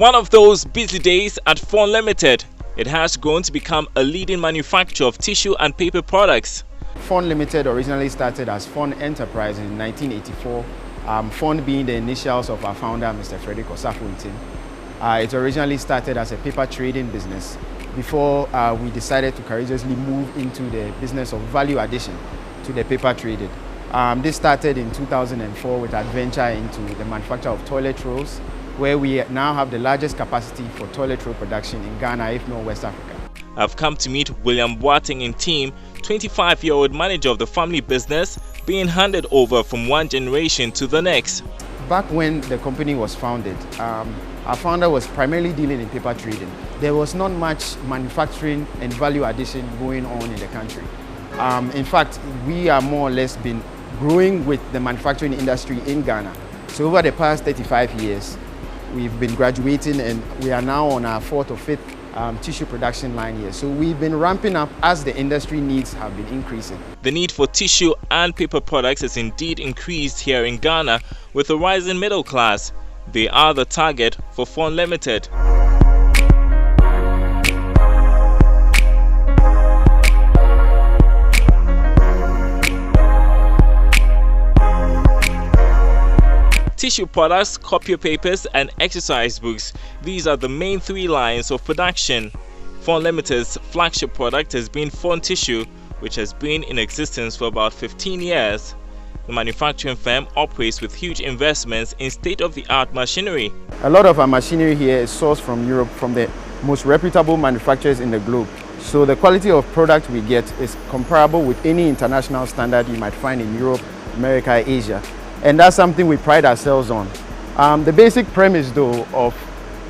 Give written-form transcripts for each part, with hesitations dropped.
One of those busy days at FON Limited. It has grown to become a leading manufacturer of tissue and paper products. FON Limited originally started as FON Enterprise in 1984, FON being the initials of our founder, Mr. Frederick Osafuntin. It originally started as a paper trading business before we decided to courageously move into the business of value addition to the paper traded. This started in 2004 with our venture into the manufacture of toilet rolls, where we now have the largest capacity for toilet roll production in Ghana, if not West Africa. I've come to meet William Boateng and team, 25-year-old manager of the family business, being handed over from one generation to the next. Back when the company was founded, our founder was primarily dealing in paper trading. There was not much manufacturing and value addition going on in the country. In fact, we are more or less been growing with the manufacturing industry in Ghana. So over the past 35 years, we've been graduating and we are now on our 4th or 5th tissue production line here. So we've been ramping up as the industry needs have been increasing. The need for tissue and paper products has indeed increased here in Ghana with a rising middle class. They are the target for FON Limited. Tissue products, copier papers and exercise books. These are the main 3 lines of production. FON Limited's flagship product has been FONTISSUE, which has been in existence for about 15 years. The manufacturing firm operates with huge investments in state-of-the-art machinery. A lot of our machinery here is sourced from Europe, from the most reputable manufacturers in the globe. So the quality of product we get is comparable with any international standard you might find in Europe, America, Asia. And that's something we pride ourselves on. The basic premise though of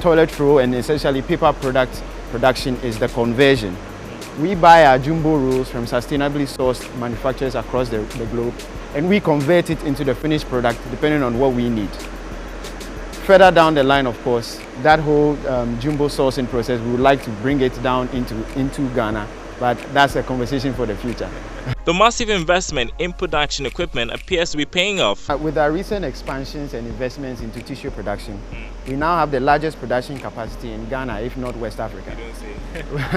toilet roll and essentially paper product production is the conversion. We buy our jumbo rolls from sustainably sourced manufacturers across the globe, and we convert it into the finished product depending on what we need. Further down the line, of course, that whole jumbo sourcing process, we would like to bring it down into Ghana, but that's a conversation for the future. The massive investment in production equipment appears to be paying off. With our recent expansions and investments into tissue production, we now have the largest production capacity in Ghana, if not West Africa.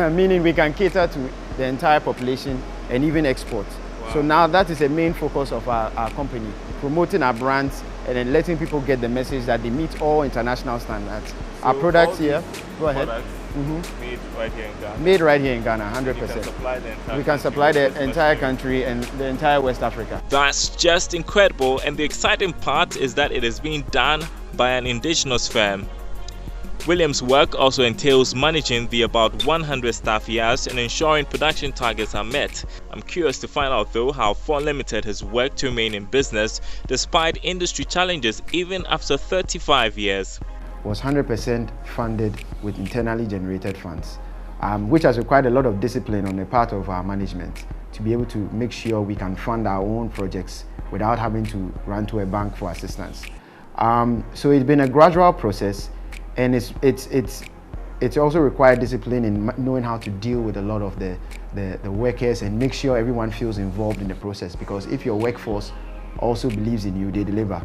Meaning we can cater to the entire population and even export. Wow. So now that is a main focus of our company, promoting our brands and then letting people get the message that they meet all international standards. So our products here, go ahead. Made right here in Ghana. Made right here in Ghana, 100%. We can supply the entire country and the entire West Africa. That's just incredible, and the exciting part is that it is being done by an indigenous firm. William's work also entails managing the about 100 staff he has and ensuring production targets are met. I'm curious to find out though how FON Limited has worked to remain in business despite industry challenges even after 35 years. Was 100% funded with internally generated funds, which has required a lot of discipline on the part of our management to be able to make sure we can fund our own projects without having to run to a bank for assistance. So it's been a gradual process, and it's also required discipline in knowing how to deal with a lot of the workers and make sure everyone feels involved in the process, because if your workforce also believes in you, they deliver.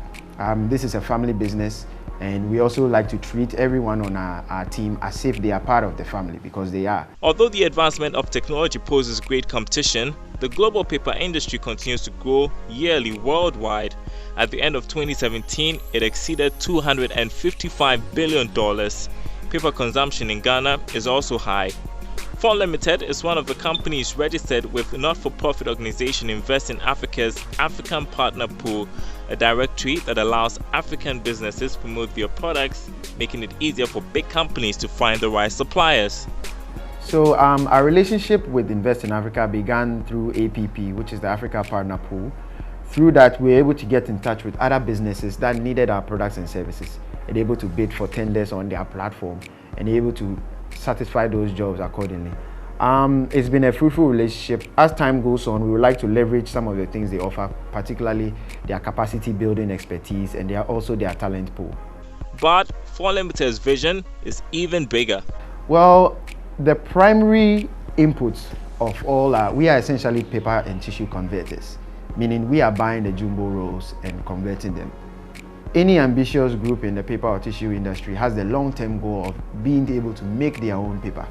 This is a family business, and we also like to treat everyone on our team as if they are part of the family, because they are. Although the advancement of technology poses great competition, the global paper industry continues to grow yearly worldwide. At the end of 2017, it exceeded $255 billion. Paper consumption in Ghana is also high. FON Limited is one of the companies registered with not-for-profit organization Invest in Africa's African Partner Pool, a directory that allows African businesses to promote their products, making it easier for big companies to find the right suppliers. So our relationship with Invest in Africa began through APP, which is the Africa Partner Pool. Through that, we were able to get in touch with other businesses that needed our products and services, and able to bid for tenders on their platform and able to satisfy those jobs accordingly. It's been a fruitful relationship. As time goes on, we would like to leverage some of the things they offer, particularly their capacity building expertise and also their talent pool. But FON Limited's vision is even bigger. Well, the primary inputs of all we are essentially paper and tissue converters, meaning we are buying the jumbo rolls and converting them. Any ambitious group in the paper or tissue industry has the long-term goal of being able to make their own paper.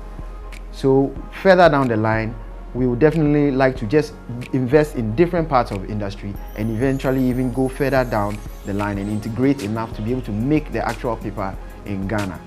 So further down the line, we would definitely like to just invest in different parts of industry and eventually even go further down the line and integrate enough to be able to make the actual paper in Ghana.